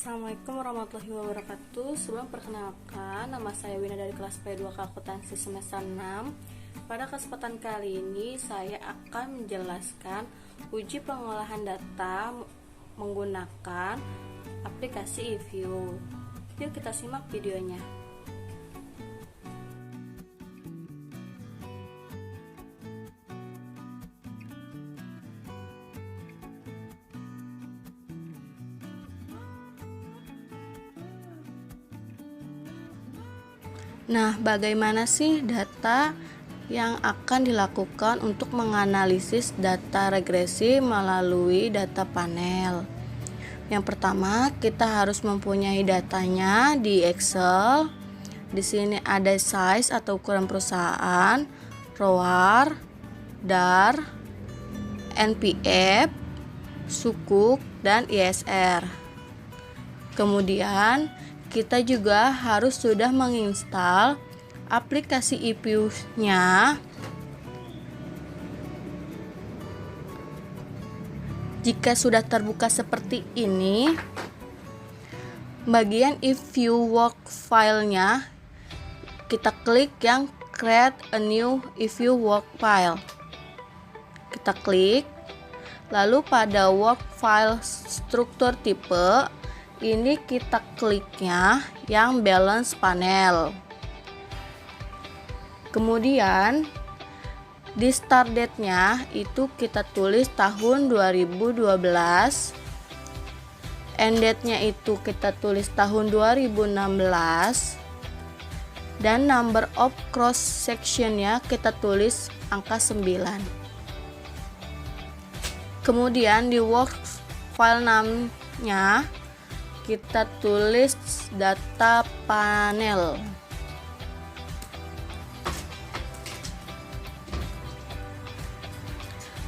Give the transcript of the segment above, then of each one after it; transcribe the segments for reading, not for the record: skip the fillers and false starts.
Assalamualaikum warahmatullahi wabarakatuh. Sebelum perkenalkan, nama saya Wina dari kelas P2 Akuntansi semester 6. Pada kesempatan kali ini saya akan menjelaskan uji pengolahan data menggunakan aplikasi eView. Yuk kita simak videonya. Nah, bagaimana sih data yang akan dilakukan untuk menganalisis data regresi melalui data panel? Yang pertama, kita harus mempunyai datanya di Excel. Di sini ada size atau ukuran perusahaan, ROAR, DAR, NPF, sukuk, dan ISR. Kemudian kita juga harus sudah menginstal aplikasi eView-nya. Jika sudah terbuka seperti ini, bagian eView work file-nya kita klik yang create a new eView work file. Kita klik, lalu pada work file struktur tipe ini kita kliknya yang balance panel. Kemudian di start date-nya itu kita tulis tahun 2012. End date-nya itu kita tulis tahun 2016. Dan number of cross section-nya kita tulis angka 9. Kemudian di work file name-nya kita tulis data panel.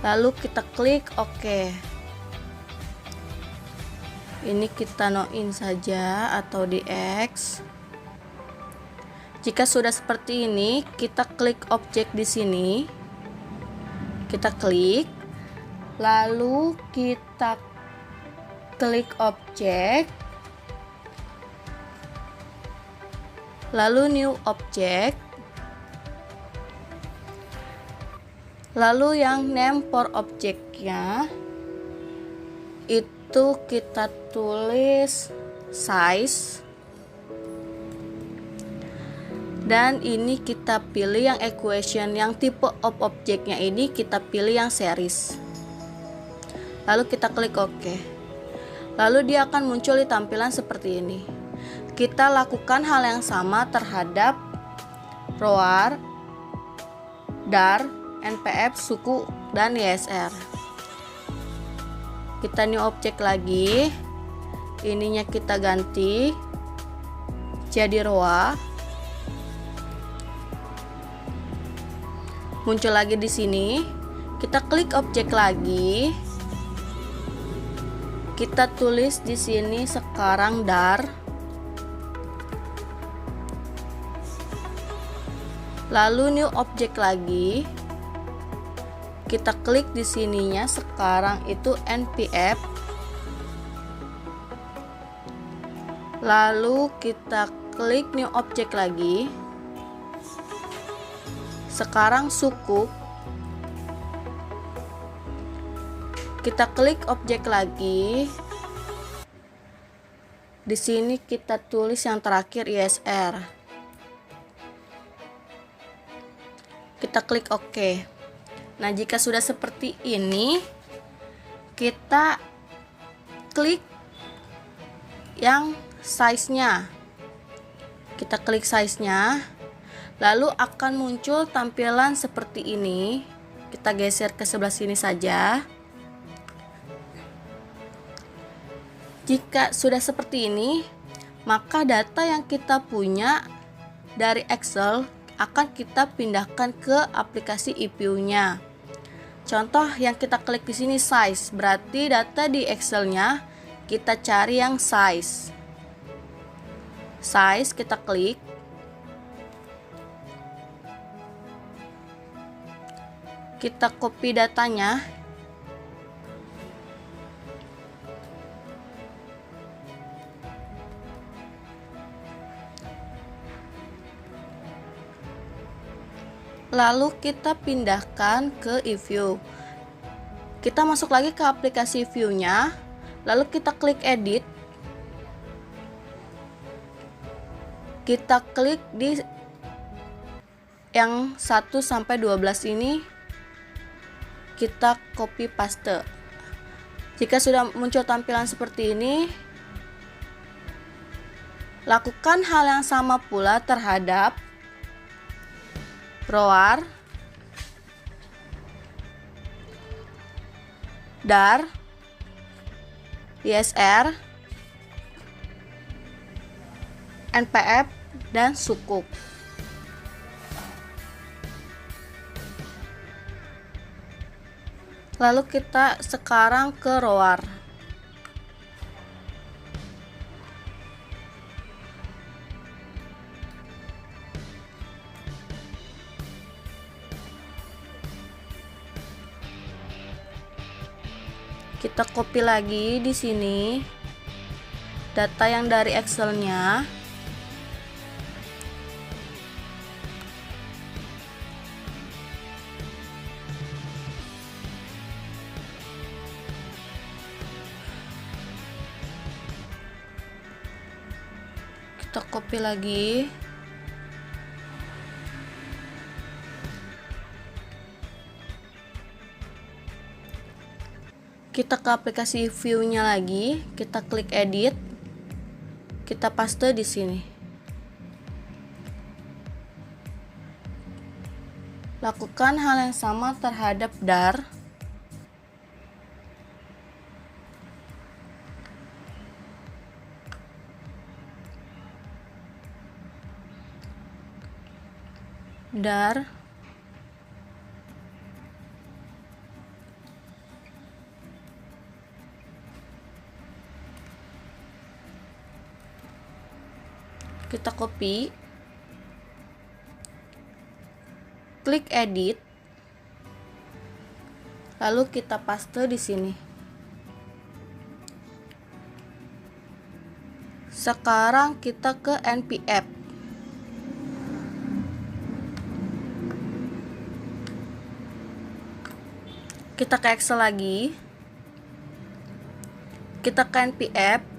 Lalu kita klik OK. Ini kita no in saja atau di X. Jika sudah seperti ini, kita klik objek di sini. Kita klik. Lalu kita klik objek. Lalu new object, lalu yang name for objeknya itu kita tulis size, dan ini kita pilih yang equation, yang tipe of objeknya ini kita pilih yang series. Lalu kita klik OK. Lalu dia akan muncul di tampilan seperti ini. Kita lakukan hal yang sama terhadap ROAR, DAR, NPF, suku, dan ISR. Kita new object lagi. Ininya kita ganti jadi ROA. Muncul lagi di sini. Kita klik objek lagi. Kita tulis di sini sekarang DAR. Lalu new object lagi. Kita klik di sininya sekarang itu NPF. Lalu kita klik new object lagi. Sekarang suku. Kita klik objek lagi. Di sini kita tulis yang terakhir ISR. Kita klik OK. Nah, jika sudah seperti ini, kita klik yang size-nya. Kita klik size-nya, lalu akan muncul tampilan seperti ini. Kita geser ke sebelah sini saja. Jika sudah seperti ini, maka data yang kita punya dari Excel akan kita pindahkan ke aplikasi eView-nya. Contoh yang kita klik di sini size, berarti data di Excel-nya kita cari yang size. Size kita klik. Kita copy datanya. Lalu kita pindahkan ke eView. Kita masuk lagi ke aplikasi view-nya, lalu kita klik edit. Kita klik di yang 1 sampai 12 ini, kita copy paste. Jika sudah muncul tampilan seperti ini, lakukan hal yang sama pula terhadap roar, dar, ISR, NPF, dan sukuk. Lalu kita sekarang ke roar. Kita copy lagi di sini data yang dari Excel-nya. Kita copy lagi. Kita ke aplikasi view-nya lagi, kita klik edit, kita paste di sini. Lakukan hal yang sama terhadap dar. Dar. Kita copy, klik edit, lalu kita paste di sini. Sekarang kita ke NPF. Kita ke Excel lagi. Kita ke NPF.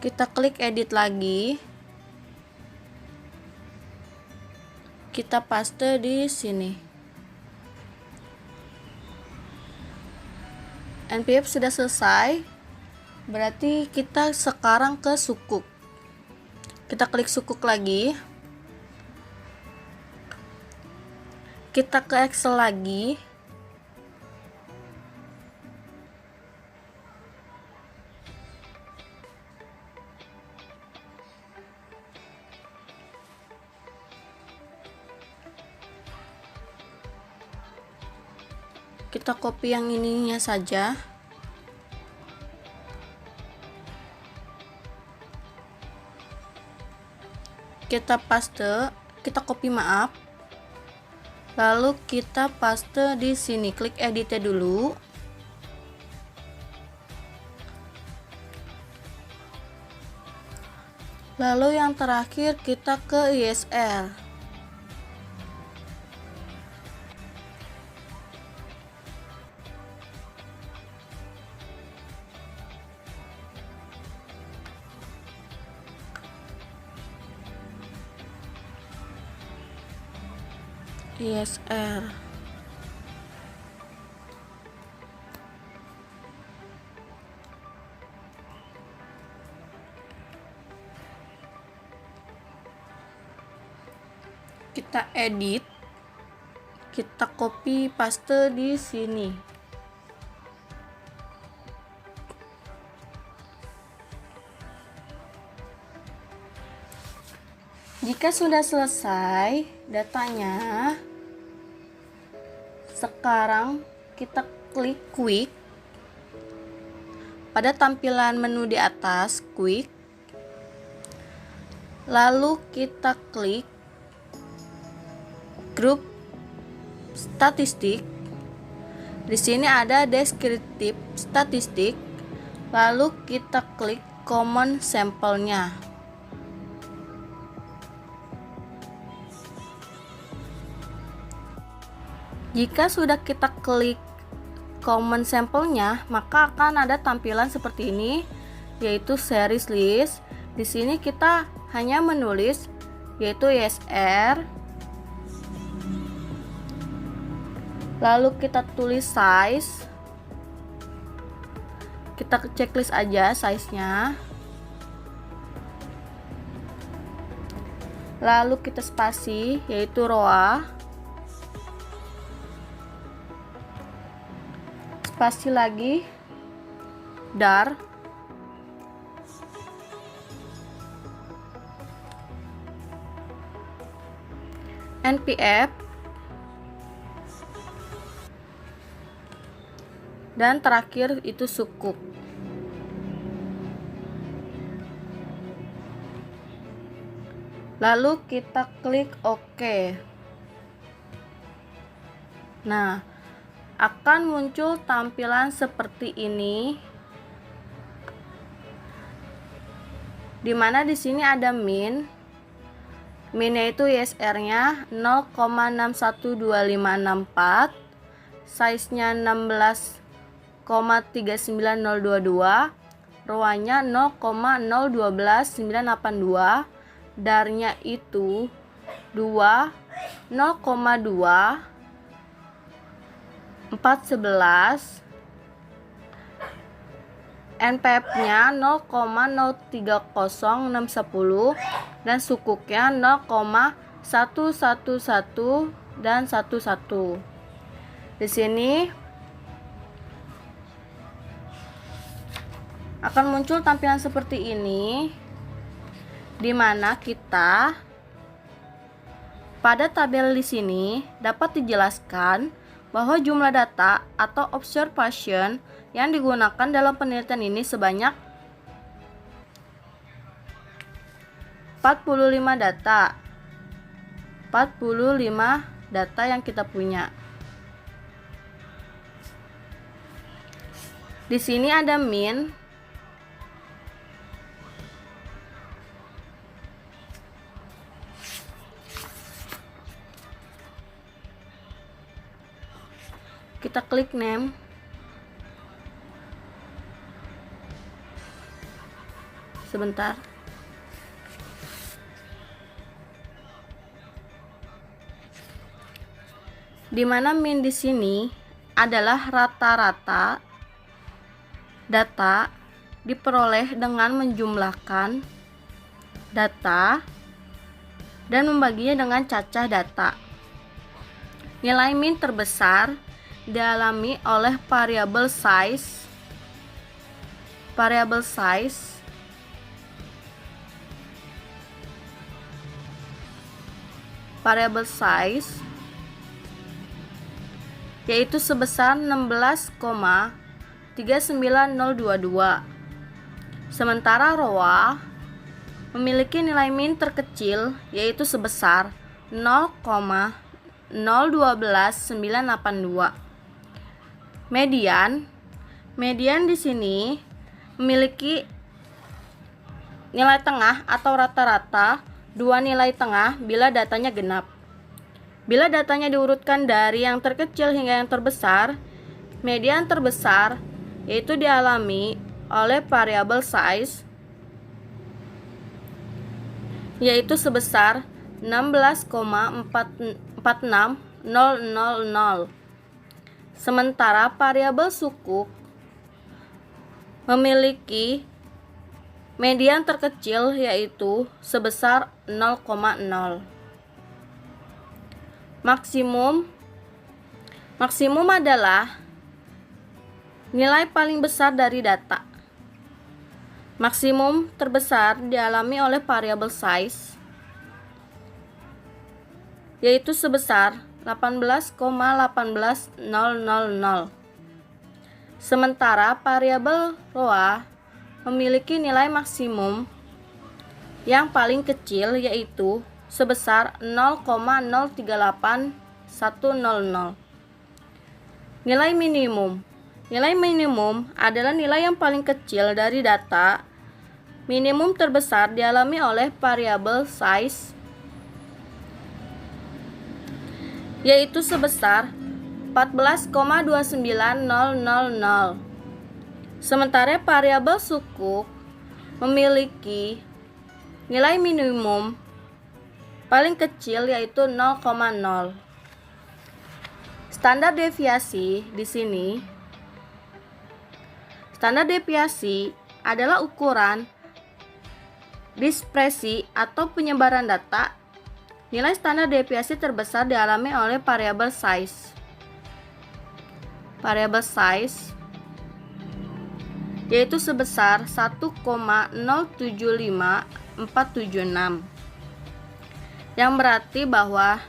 Kita klik edit lagi. Kita paste di sini. NPF sudah selesai. Berarti kita sekarang ke sukuk. Kita klik sukuk lagi. Kita ke Excel lagi. Kita copy yang ininya saja. Kita paste, kita copy maaf. Lalu kita paste di sini, klik editnya dulu. Lalu yang terakhir kita ke ISR. ISR. Kita edit, kita copy paste di sini. Jika sudah selesai datanya, sekarang kita klik quick. Pada tampilan menu di atas, quick. Lalu kita klik group statistik. Di sini ada deskriptif statistik. Lalu kita klik common sampelnya. Jika sudah kita klik common sampelnya, maka akan ada tampilan seperti ini, yaitu series list. Di sini kita hanya menulis yaitu ISR. Lalu kita tulis size. Kita checklist aja size-nya. Lalu kita spasi yaitu roa. Spasi lagi dar. NPF. Dan terakhir itu sukuk. Lalu kita klik OK. Nah, akan muncul tampilan seperti ini, dimana di sini ada min. Minnya itu ISR-nya 0,612564, size-nya 16,39022, row-nya 0,012982, darnya itu 2, 0,2, 411, NPF-nya 0,030610, dan sukuknya 0,111 dan 11. Di sini akan muncul tampilan seperti ini, di mana kita pada tabel di sini dapat dijelaskan bahwa jumlah data atau observation yang digunakan dalam penelitian ini sebanyak 45 data. 45 data yang kita punya. Di sini ada min. Kita klik name. Sebentar. Di mana min di sini adalah rata-rata data diperoleh dengan menjumlahkan data dan membaginya dengan cacah data. Nilai min terbesar dialami oleh variabel size. Variabel size yaitu sebesar 16,39022. Sementara roa memiliki nilai min terkecil yaitu sebesar 0,012982. Median di sini memiliki nilai tengah atau rata-rata dua nilai tengah bila datanya genap. Bila datanya diurutkan dari yang terkecil hingga yang terbesar, median terbesar yaitu dialami oleh variabel size yaitu sebesar 16,46000. Sementara variabel sukuk memiliki median terkecil yaitu sebesar 0,0. Maksimum adalah nilai paling besar dari data. Maksimum terbesar dialami oleh variabel size yaitu sebesar 18,18000. Sementara variabel roa memiliki nilai maksimum yang paling kecil yaitu sebesar 0,0389. 100. Nilai minimum. Nilai minimum adalah nilai yang paling kecil dari data. Minimum terbesar dialami oleh variabel size, yaitu sebesar 14,29000. Sementara variabel sukuk memiliki nilai minimum paling kecil yaitu 0,0. Standar deviasi di sini. Standar deviasi adalah ukuran dispersi atau penyebaran data. Nilai standar deviasi terbesar dialami oleh variabel size. Variabel size yaitu sebesar 1,075476, yang berarti bahwa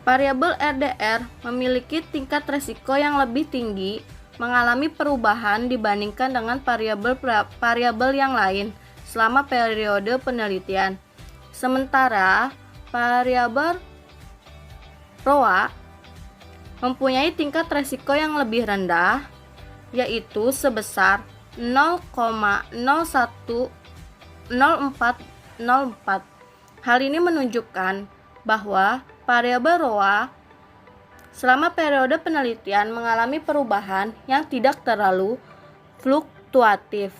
variabel RDR memiliki tingkat resiko yang lebih tinggi mengalami perubahan dibandingkan dengan variabel yang lain selama periode penelitian. Sementara variabel ROA mempunyai tingkat resiko yang lebih rendah, yaitu sebesar 0,010404. Hal ini menunjukkan bahwa variabel ROA selama periode penelitian mengalami perubahan yang tidak terlalu fluktuatif.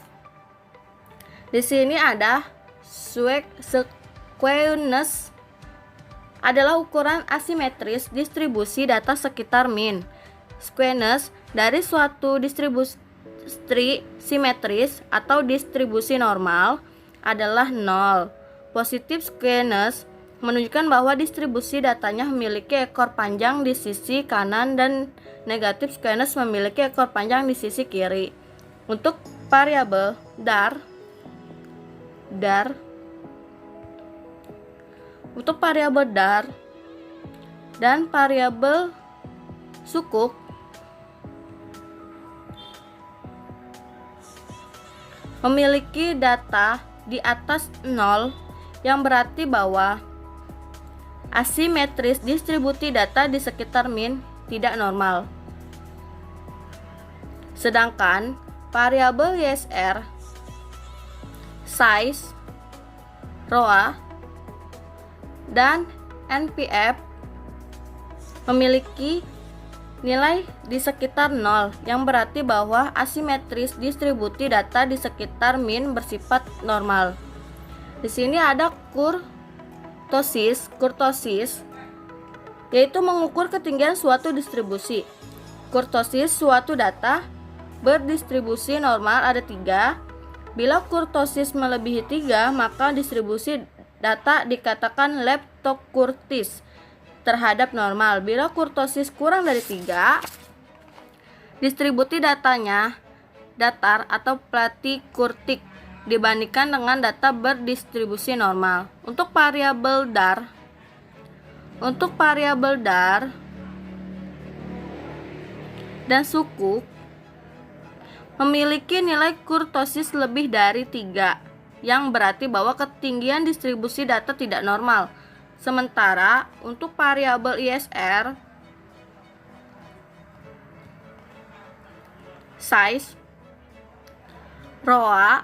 Di sini ada skewness adalah ukuran asimetris distribusi data sekitar min. Skewness dari suatu distribusi simetris atau distribusi normal adalah 0. Positif skewness menunjukkan bahwa distribusi datanya memiliki ekor panjang di sisi kanan dan negatif skewness memiliki ekor panjang di sisi kiri. Untuk variabel dar untuk variabel dar dan variabel sukuk memiliki data di atas 0, yang berarti bahwa asimetris distribusi data di sekitar min tidak normal. Sedangkan variabel YSR, size, ROA, dan NPF memiliki nilai di sekitar 0, yang berarti bahwa asimetris distribusi data di sekitar min bersifat normal. Di sini ada kurtosis, yaitu mengukur ketinggian suatu distribusi. Kurtosis suatu data berdistribusi normal ada 3. Bila kurtosis melebihi 3, maka distribusi data dikatakan leptokurtis terhadap normal. Bila kurtosis kurang dari 3, distribusi datanya datar atau platykurtik dibandingkan dengan data berdistribusi normal. Untuk variabel dar dan sukuk memiliki nilai kurtosis lebih dari 3, yang berarti bahwa ketinggian distribusi data tidak normal. Sementara untuk variabel ISR, size, ROA,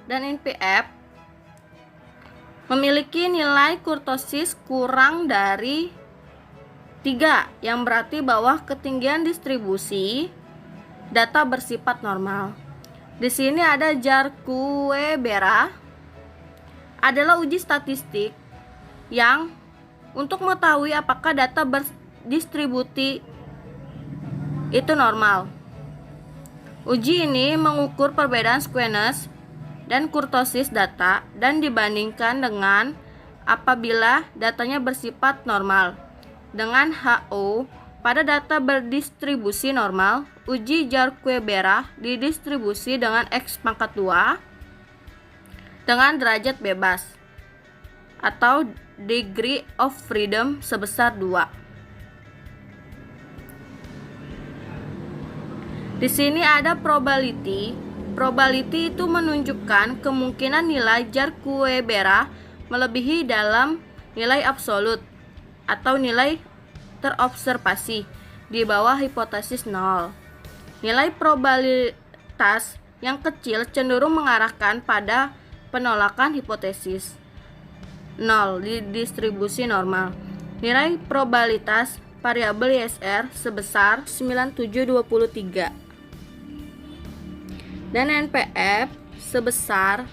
dan NPF memiliki nilai kurtosis kurang dari 3, yang berarti bahwa ketinggian distribusi data bersifat normal. Di sini ada Jar-Kuebera adalah uji statistik yang untuk mengetahui apakah data berdistribusi itu normal. Uji ini mengukur perbedaan skewness dan kurtosis data dan dibandingkan dengan apabila datanya bersifat normal dengan HO pada data berdistribusi normal. Uji Jar-Kuebera didistribusi dengan X pangkat 2 dengan derajat bebas atau degree of freedom sebesar 2. Di sini ada probability. Probability itu menunjukkan kemungkinan nilai Jar-Kuebera melebihi dalam nilai absolut. atau nilai terobservasi di bawah hipotesis 0. Nilai probabilitas yang kecil cenderung mengarahkan pada penolakan hipotesis. 0 di distribusi normal. Nilai probabilitas variabel ISR sebesar 9723 dan NPF sebesar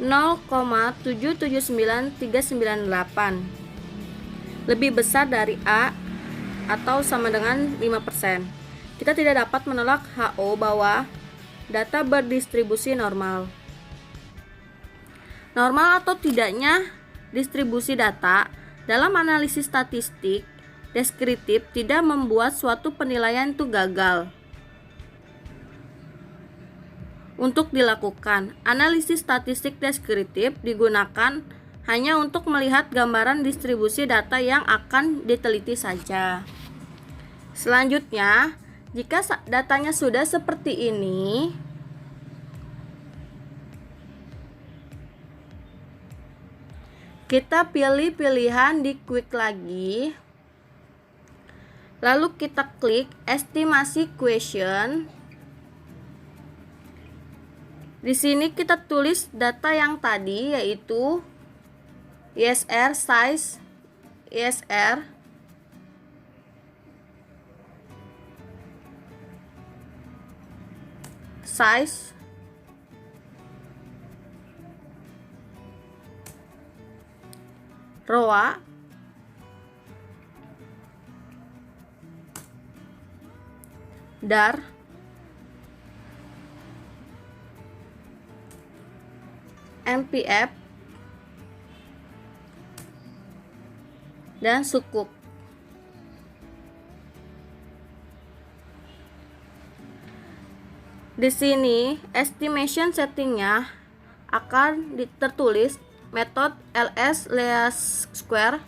0,779398, lebih besar dari A atau sama dengan 5%. Kita tidak dapat menolak HO bahwa data berdistribusi normal. Normal atau tidaknya distribusi data dalam analisis statistik deskriptif tidak membuat suatu penilaian itu gagal. Untuk dilakukan, analisis statistik deskriptif digunakan hanya untuk melihat gambaran distribusi data yang akan diteliti saja. Selanjutnya, jika datanya sudah seperti ini, kita pilih pilihan di quick lagi. Lalu kita klik estimasi question. Di sini kita tulis data yang tadi, yaitu ISR size, ISR size, ROA, DAR, MPF, dan sukup. Di sini estimation settingnya akan tertulis metode LS least square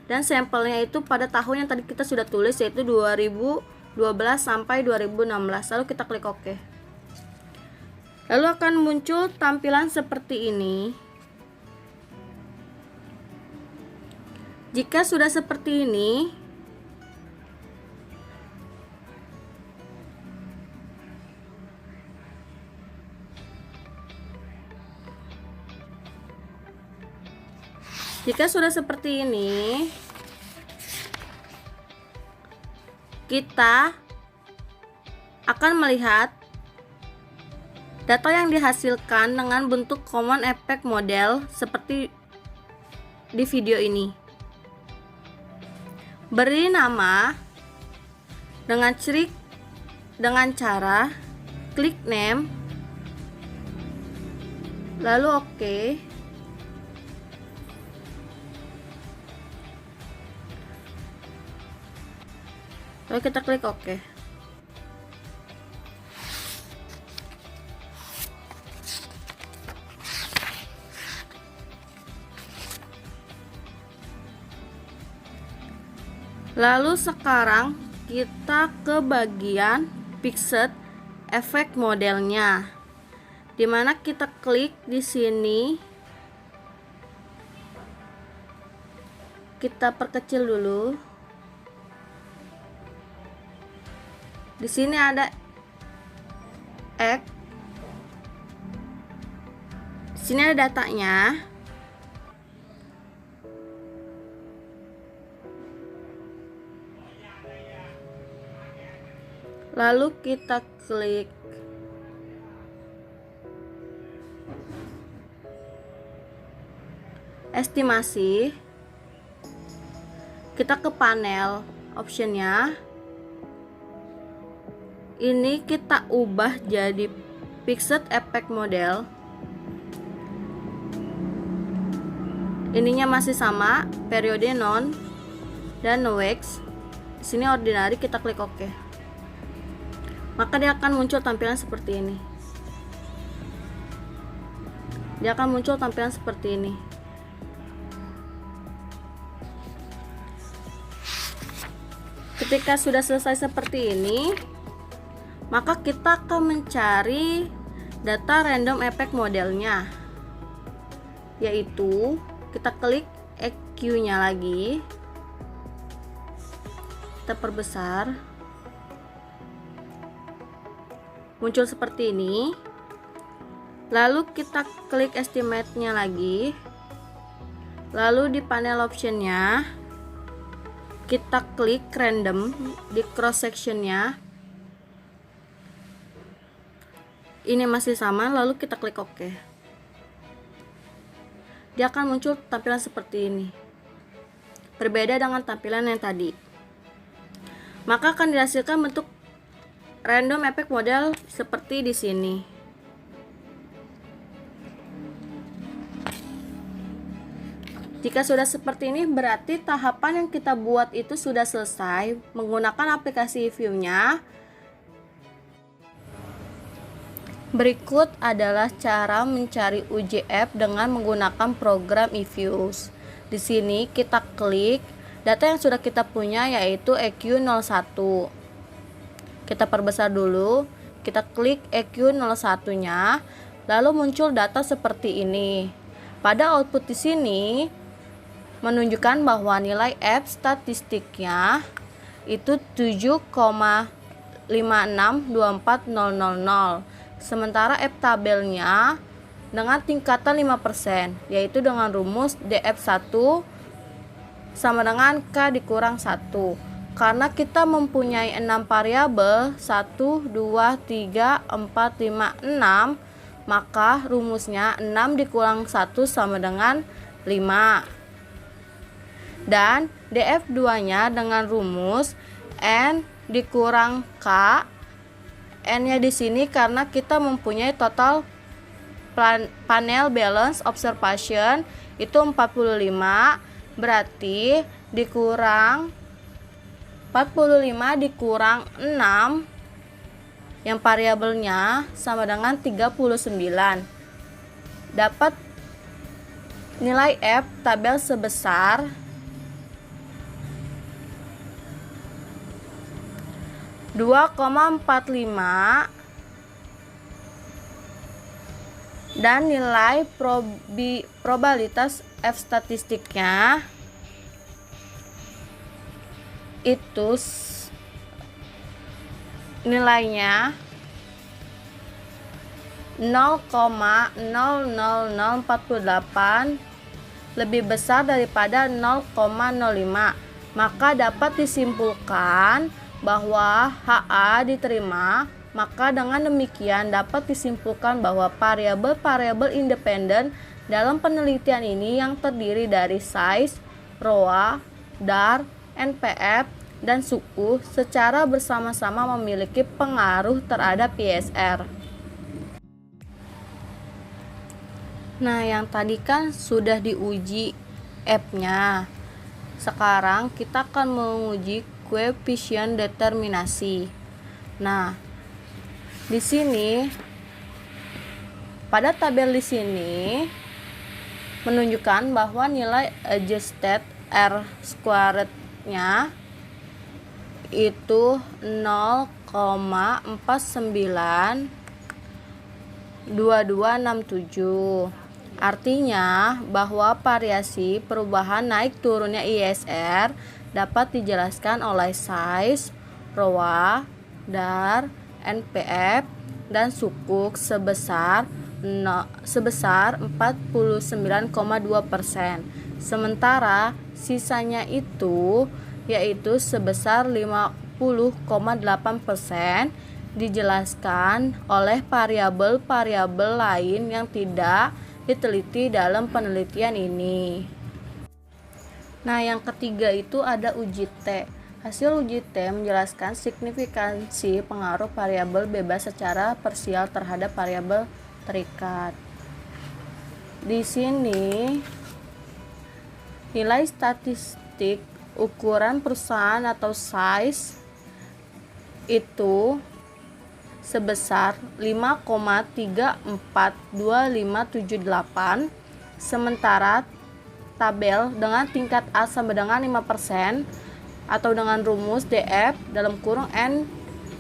dan sampelnya itu pada tahun yang tadi kita sudah tulis, yaitu 2012 sampai 2016. Lalu kita klik OK. Lalu akan muncul tampilan seperti ini. Jika sudah seperti ini, kita akan melihat data yang dihasilkan dengan bentuk common effect model seperti di video ini. Beri nama dengan cara klik name, lalu OK. Lalu kita klik OK. Lalu sekarang kita ke bagian fixed effect modelnya, dimana kita klik di sini, kita perkecil dulu. Di sini ada X, di sini ada datanya. Lalu kita klik estimasi, kita ke panel optionnya, ini kita ubah jadi fixed effect model. Ininya masih sama, periode non dan no wax. Di sini ordinary, kita klik OK. Maka dia akan muncul tampilan seperti ini. Ketika sudah selesai seperti ini, maka kita akan mencari data random effect modelnya, yaitu kita klik EQ-nya lagi, kita perbesar, muncul seperti ini. Lalu kita klik estimate-nya lagi, lalu di panel option-nya kita klik random di cross section-nya. Ini masih sama, lalu kita klik OK. Dia akan muncul tampilan seperti ini, berbeda dengan tampilan yang tadi. Maka akan dihasilkan bentuk random effect model seperti di sini. Jika sudah seperti ini, berarti tahapan yang kita buat itu sudah selesai menggunakan aplikasi eView-nya. Berikut adalah cara mencari UJ-App dengan menggunakan program eView. Di sini kita klik data yang sudah kita punya, yaitu EQ01. Kita perbesar dulu, kita klik EQ01-nya, lalu muncul data seperti ini. Pada output di sini menunjukkan bahwa nilai F statistiknya itu 7,5624000. Sementara F tabelnya dengan tingkatan 5%, yaitu dengan rumus DF1 sama dengan K dikurang 1. Karena kita mempunyai 6 variabel 1, 2, 3, 4, 5, 6, maka rumusnya 6 dikurang 1 sama dengan 5. Dan DF2-nya dengan rumus N dikurang K. N-nya di sini karena kita mempunyai total panel balance observation itu 45, berarti dikurang 45 dikurang 6 yang variabelnya sama dengan 39. Dapat nilai F tabel sebesar 2,45 dan nilai probabilitas F statistiknya itu nilainya 0,00048 lebih besar daripada 0,05, maka dapat disimpulkan bahwa HA diterima. Maka dengan demikian dapat disimpulkan bahwa variabel-variabel independen dalam penelitian ini yang terdiri dari size, ROA, DAR, NPF, dan suku secara bersama-sama memiliki pengaruh terhadap ISR. Nah, yang tadi kan sudah diuji F-nya. Sekarang kita akan menguji koefisien determinasi. Nah, di sini pada tabel di sini menunjukkan bahwa nilai adjusted R squared-nya itu 0,492267. Artinya bahwa variasi perubahan naik turunnya ISR dapat dijelaskan oleh size, ROA, DAR, NPF, dan sukuk sebesar 49,2%. Sementara sisanya itu yaitu sebesar 50,8% dijelaskan oleh variabel-variabel lain yang tidak diteliti dalam penelitian ini. Nah, yang ketiga itu ada uji T. Hasil uji T menjelaskan signifikansi pengaruh variabel bebas secara parsial terhadap variabel terikat. Di sini nilai statistik ukuran perusahaan atau size itu sebesar 5,342578, sementara tabel dengan tingkat A sama dengan 5% atau dengan rumus DF dalam kurung N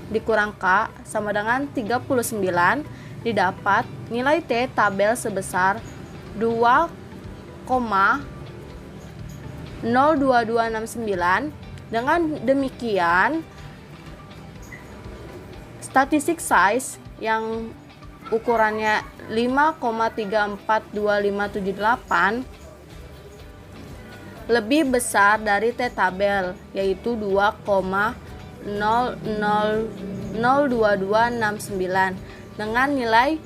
dikurang K sama dengan 39, didapat nilai T tabel sebesar 2,0 0,02269. Dengan demikian statistik size yang ukurannya 5,342578 lebih besar dari T tabel, yaitu 2,00002269 dengan nilai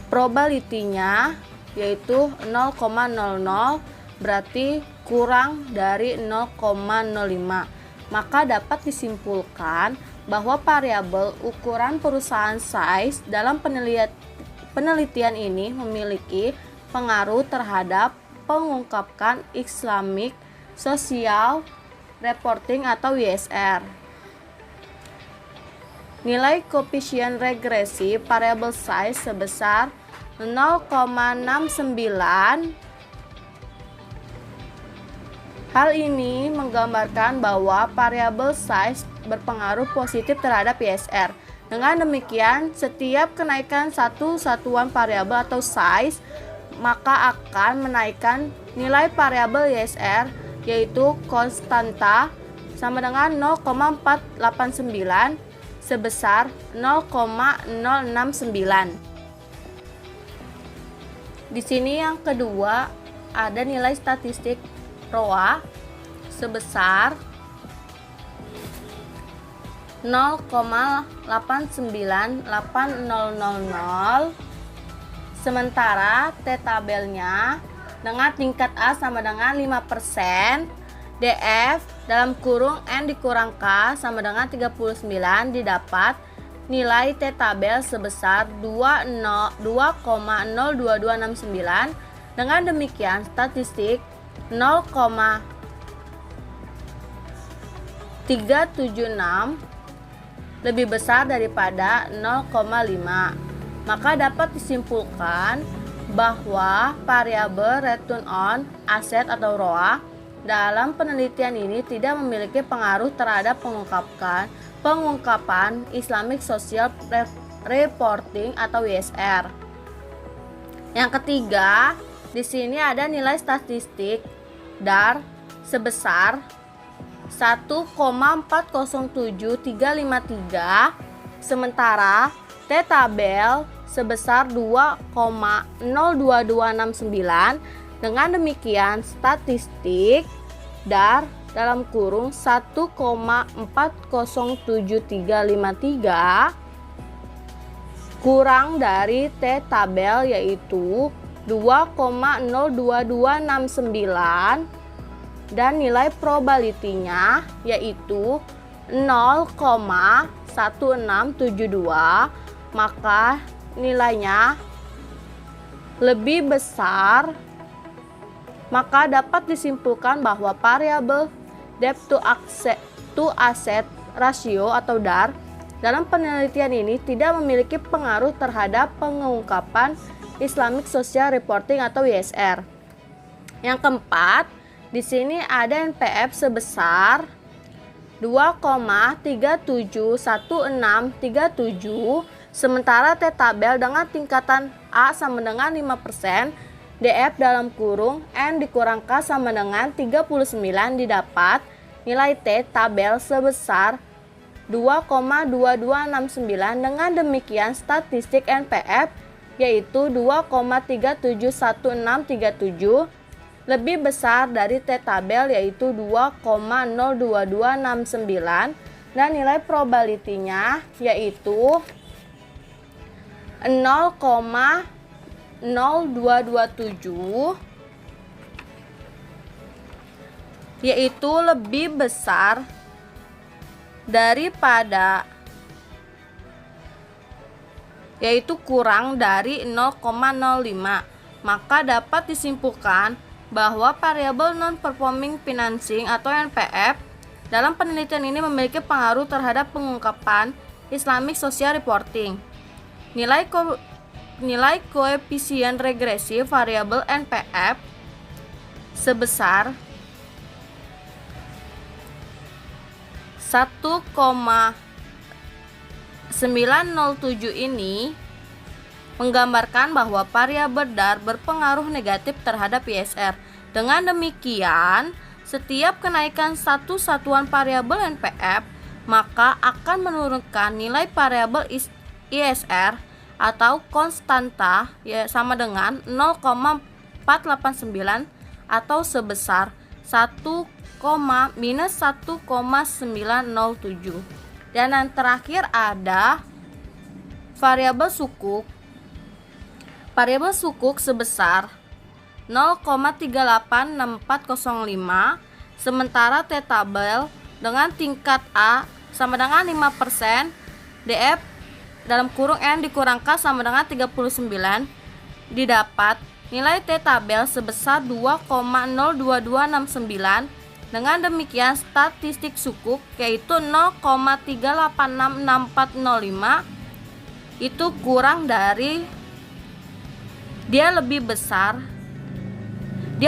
probability-nya yaitu 0,00, berarti kurang dari 0,05. Maka dapat disimpulkan bahwa variabel ukuran perusahaan size dalam penelitian ini memiliki pengaruh terhadap pengungkapkan Islamic Social Reporting atau ISR. Nilai koefisien regresi variabel size sebesar 0,69. Hal ini menggambarkan bahwa variabel size berpengaruh positif terhadap ISR. Dengan demikian, setiap kenaikan satu satuan variabel atau size maka akan menaikkan nilai variabel ISR, yaitu konstanta sama dengan 0,489 sebesar 0,069. Di sini yang kedua ada nilai statistik ROA sebesar 0,898000, sementara T tabelnya dengan tingkat A sama dengan 5%, DF dalam kurung N dikurang K sama dengan 39, didapat nilai T tabel sebesar 2,02269. Dengan demikian statistik 0,376 lebih besar daripada 0,5. Maka dapat disimpulkan bahwa variabel return on asset atau ROA dalam penelitian ini tidak memiliki pengaruh terhadap pengungkapan Islamic Social Reporting atau ISR. Yang ketiga, di sini ada nilai statistik DAR sebesar 1,407353, sementara T tabel sebesar 2,02269. Dengan demikian statistik DAR dalam kurung 1,407353 kurang dari T tabel yaitu 2,02269 dan nilai probability-nya yaitu 0,1672, maka nilainya lebih besar. Maka dapat disimpulkan bahwa variabel debt to asset ratio atau DAR dalam penelitian ini tidak memiliki pengaruh terhadap pengungkapan Islamic Social Reporting atau ISR. Yang keempat, di sini ada NPF sebesar 2,371637, sementara T tabel dengan tingkatan A sama dengan 5%, DF dalam kurung N dikurang K sama dengan 39, didapat nilai T tabel sebesar 2,2269. Dengan demikian statistik NPF yaitu 2,371637 lebih besar dari T tabel yaitu 2,02269 dan nilai probability-nya yaitu 0,0227, yaitu lebih besar daripada yaitu kurang dari 0,05. Maka dapat disimpulkan bahwa variabel non-performing financing atau NPF dalam penelitian ini memiliki pengaruh terhadap pengungkapan Islamic Social Reporting. Nilai koefisien regresi variabel NPF sebesar 1,907 ini menggambarkan bahwa variabel DAR berpengaruh negatif terhadap ISR. Dengan demikian, setiap kenaikan satu satuan variabel NPF maka akan menurunkan nilai variabel ISR atau konstanta sama dengan 0,489 atau sebesar 1,-1,907. Dan yang terakhir ada variabel sukuk. Variabel sukuk sebesar 0,386405, sementara T tabel dengan tingkat A sama dengan 5%, DF dalam kurung N dikurangkan sama dengan 39, didapat nilai T tabel sebesar 2,02269. Dengan demikian statistik sukuk yaitu 0,386405 itu kurang dari, dia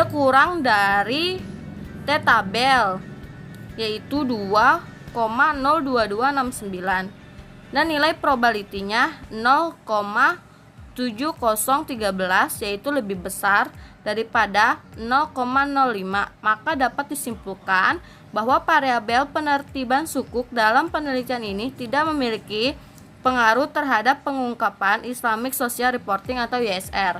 kurang dari T tabel yaitu 2,02269 dan nilai probability-nya 0,7013 yaitu lebih besar daripada 0,05. Maka dapat disimpulkan bahwa variabel penertiban sukuk dalam penelitian ini tidak memiliki pengaruh terhadap pengungkapan Islamic Social Reporting atau ISR.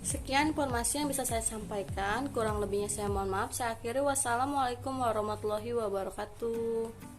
Sekian informasi yang bisa saya sampaikan, kurang lebihnya saya mohon maaf. Saya akhiri, wassalamualaikum warahmatullahi wabarakatuh.